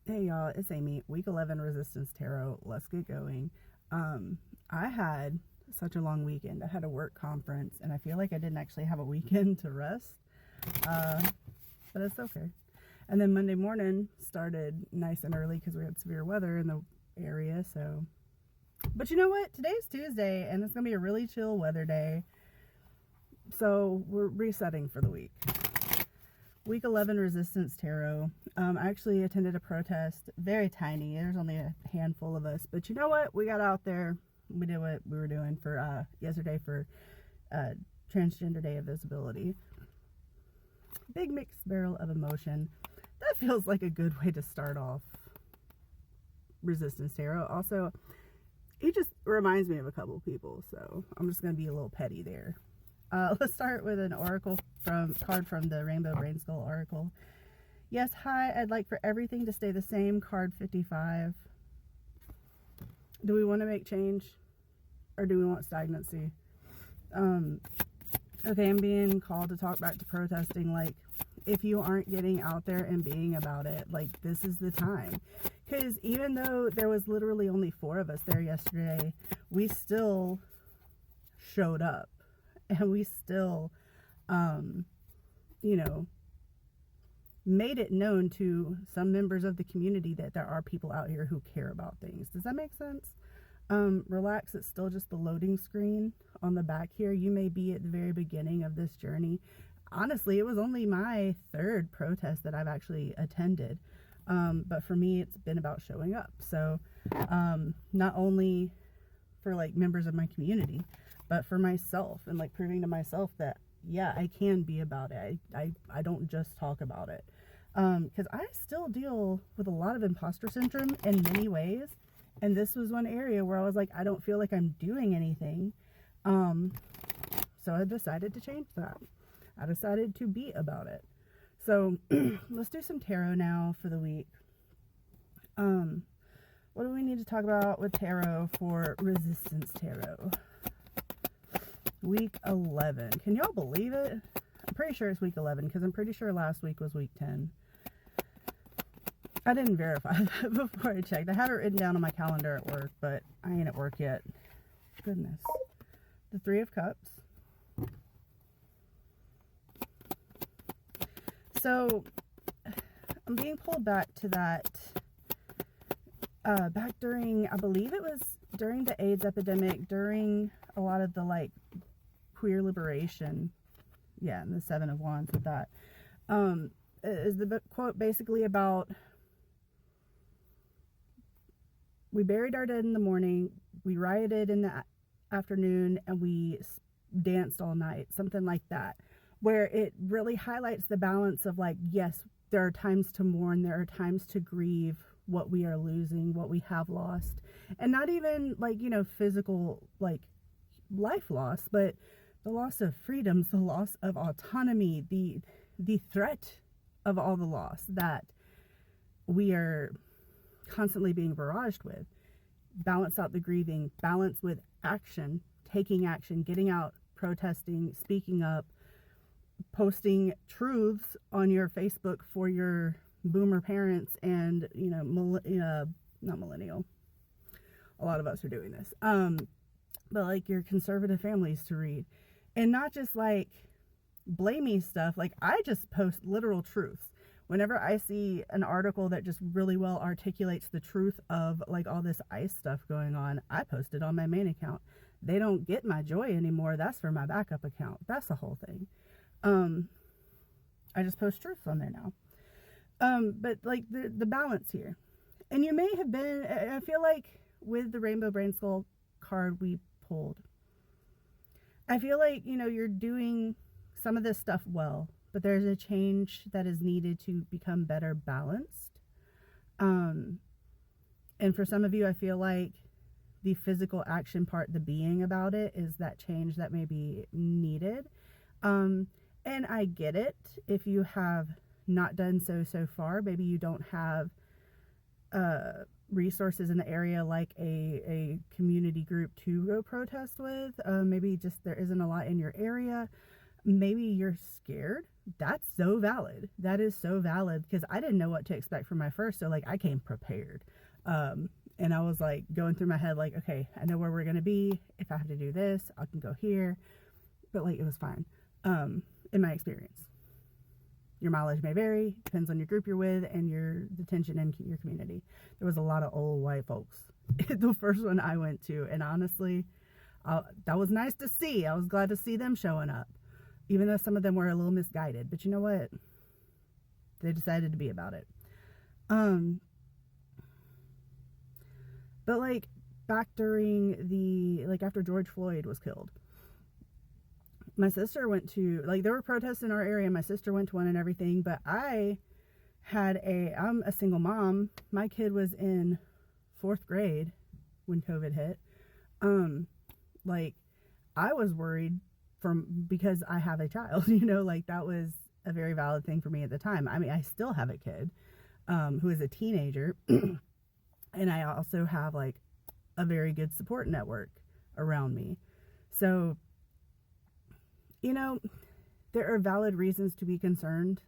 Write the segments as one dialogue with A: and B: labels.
A: Hey y'all, it's Amy. Week 11 Resistance Tarot. Let's get going. I had such a long weekend. I had a work conference and I feel like I didn't actually have a weekend to rest. But it's okay. And then Monday morning started nice and early because we had severe weather in the area. But you know what? Today's Tuesday and it's going to be a really chill weather day. So we're resetting for the week. Week 11 Resistance Tarot. I actually attended a protest, very tiny. There's only a handful of us. But you know what? We got out there. We did what we were doing for yesterday for Transgender Day of Visibility. Big mixed barrel of emotion. That feels like a good way to start off Resistance Tarot. Also, he just reminds me of a couple people. So I'm just going to be a little petty there. Let's start with an oracle card from the Rainbow Brain Skull Oracle. Yes, hi, I'd like for everything to stay the same. Card 55. Do we want to make change? Or do we want stagnancy? Okay, I'm being called to talk back to protesting. Like, if you aren't getting out there and being about it, like, this is the time. Because even though there was literally only 4 of us there yesterday, we still showed up. And we still, made it known to some members of the community that there are people out here who care about things. Does that make sense? Relax. It's still just the loading screen on the back here. You may be at the very beginning of this journey. Honestly, it was only my 3rd protest that I've actually attended. But for me, it's been about showing up. So, not only for like members of my community, but for myself and like proving to myself that, yeah, I can be about it. I don't just talk about it. Because I still deal with a lot of imposter syndrome in many ways. And this was one area where I was like, I don't feel like I'm doing anything. So I decided to change that. I decided to be about it. So let's do some tarot now for the week. What do we need to talk about with tarot for Resistance Tarot? Week 11. Can y'all believe it? I'm pretty sure it's week 11 because I'm pretty sure last week was week 10. I didn't verify that before I checked. I had it written down on my calendar at work, but I ain't at work yet. Goodness. The 3 of Cups. So, I'm being pulled back to that, back during, I believe it was during the AIDS epidemic, during a lot of the, like, queer liberation. Yeah, and the 7 of Wands with that. Is the quote basically about, we buried our dead in the morning, we rioted in the afternoon, and we danced all night. Something like that. Where it really highlights the balance of like, yes, there are times to mourn, there are times to grieve what we are losing, what we have lost. And not even like, physical, like life loss, but the loss of freedoms, the loss of autonomy, the threat of all the loss that we are constantly being barraged with. Balance out the grieving, balance with action, taking action, getting out, protesting, speaking up, posting truths on your Facebook for your boomer parents and, not millennial. A lot of us are doing this. But like your conservative families to read. And not just like blamey stuff. Like I just post literal truths. Whenever I see an article that just really well articulates the truth of like all this ICE stuff going on, I post it on my main account. They don't get my joy anymore. That's for my backup account. That's the whole thing. I just post truths on there now. But like the balance here. And you may have been, I feel like with the Rainbow Brain Skull card we pulled, I feel like, you're doing some of this stuff well, but there's a change that is needed to become better balanced. And for some of you, I feel like the physical action part, the being about it, is that change that may be needed. And I get it if you have not done so far. Maybe you don't have resources in the area like a community group to go protest with. Maybe just there isn't a lot in your area. maybe you're scared. That's so valid. That is so valid, because I didn't know what to expect from my first. So like I came prepared. And I was like going through my head, like, okay, I know where we're going to be. If I have to do this, I can go here. But like, it was fine. In my experience, your mileage may vary, depends on your group you're with and your detention in your community. There was a lot of old white folks the first one I went to. And honestly, that was nice to see. I was glad to see them showing up, even though some of them were a little misguided. But you know what? They decided to be about it. But like back during like after George Floyd was killed, my sister went to, like, there were protests in our area. My sister went to one and everything, but I'm a single mom. My kid was in 4th grade when COVID hit. Like, I was worried because I have a child, like that was a very valid thing for me at the time. I mean, I still have a kid, who is a teenager. And I also have like a very good support network around me. So, there are valid reasons to be concerned.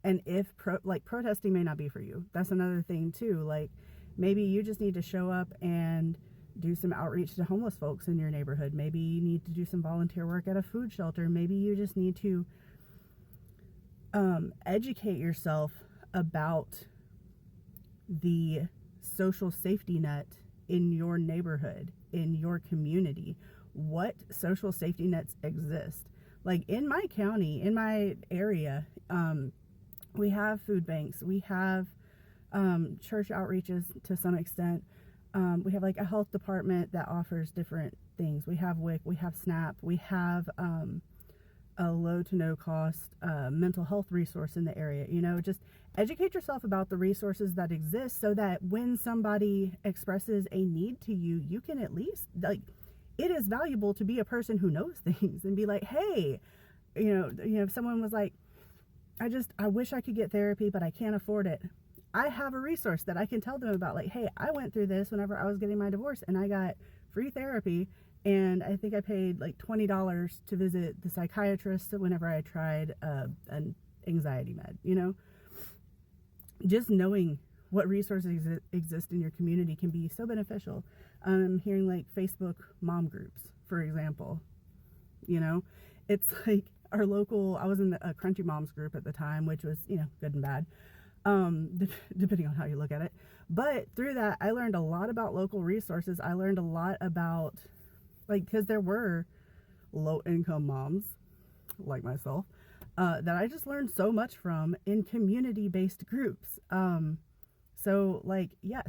A: And if protesting may not be for you, that's another thing too. Like, maybe you just need to show up and do some outreach to homeless folks in your neighborhood. Maybe you need to do some volunteer work at a food shelter. Maybe you just need to educate yourself about the social safety net in your neighborhood, in your community. What social safety nets exist? Like in my county, in my area, we have food banks, we have church outreaches to some extent. We have like a health department that offers different things. We have WIC, we have SNAP, we have a low to no cost mental health resource in the area. Just educate yourself about the resources that exist, so that when somebody expresses a need to you, you can at least, like, it is valuable to be a person who knows things and be like, hey, if someone was like, I wish I could get therapy, but I can't afford it. I have a resource that I can tell them about, like, hey, I went through this whenever I was getting my divorce and I got free therapy. And I think I paid like $20 to visit the psychiatrist whenever I tried an anxiety med, Just knowing what resources exist in your community can be so beneficial. I'm hearing like Facebook mom groups, for example. It's like our local, I was in a Crunchy Moms group at the time, which was, good and bad, depending on how you look at it. But through that, I learned a lot about local resources. I learned a lot about, because there were low-income moms like myself that I just learned so much from in community-based groups. So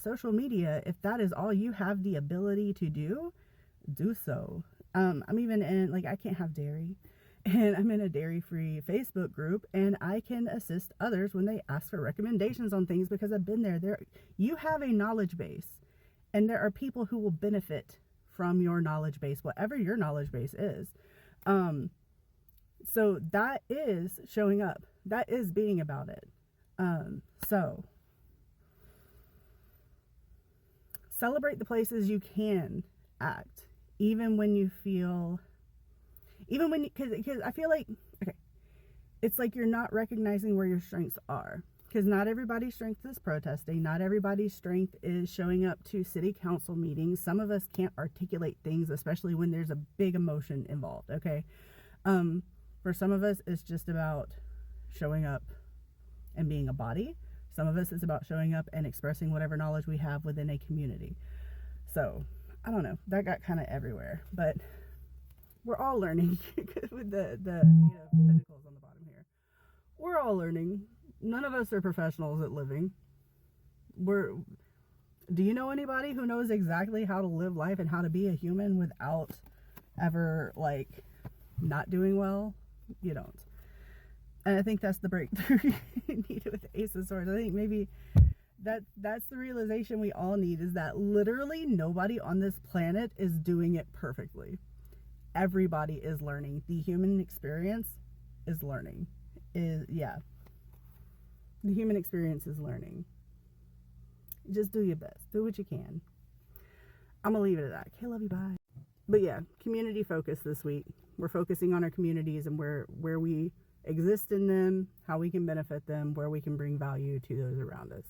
A: social media, if that is all you have the ability to do so. I'm even in, I can't have dairy, and I'm in a dairy-free Facebook group, and I can assist others when they ask for recommendations on things, because I've been there. You have a knowledge base, and there are people who will benefit from your knowledge base, whatever your knowledge base is. So that is showing up. That is being about it. So celebrate the places you can act, even when you feel, because I feel like, okay, it's like you're not recognizing where your strengths are. Because not everybody's strength is protesting. Not everybody's strength is showing up to city council meetings. Some of us can't articulate things, especially when there's a big emotion involved, okay? For some of us, it's just about showing up and being a body. Some of us, it's about showing up and expressing whatever knowledge we have within a community. So, I don't know. That got kind of everywhere. But we're all learning with the pinnacles on the bottom here. We're all learning. None of us are professionals at living. Do you know anybody who knows exactly how to live life and how to be a human without ever not doing well? You don't. And I think that's the breakthrough you need with Ace of Swords. I think maybe that's the realization we all need, is that literally nobody on this planet is doing it perfectly. Everybody is learning. The human experience is learning. The human experience is learning. Just do your best. Do what you can. I'm going to leave it at that. Okay, love you. Bye. But yeah, community focus this week. We're focusing on our communities and where we exist in them, how we can benefit them, where we can bring value to those around us.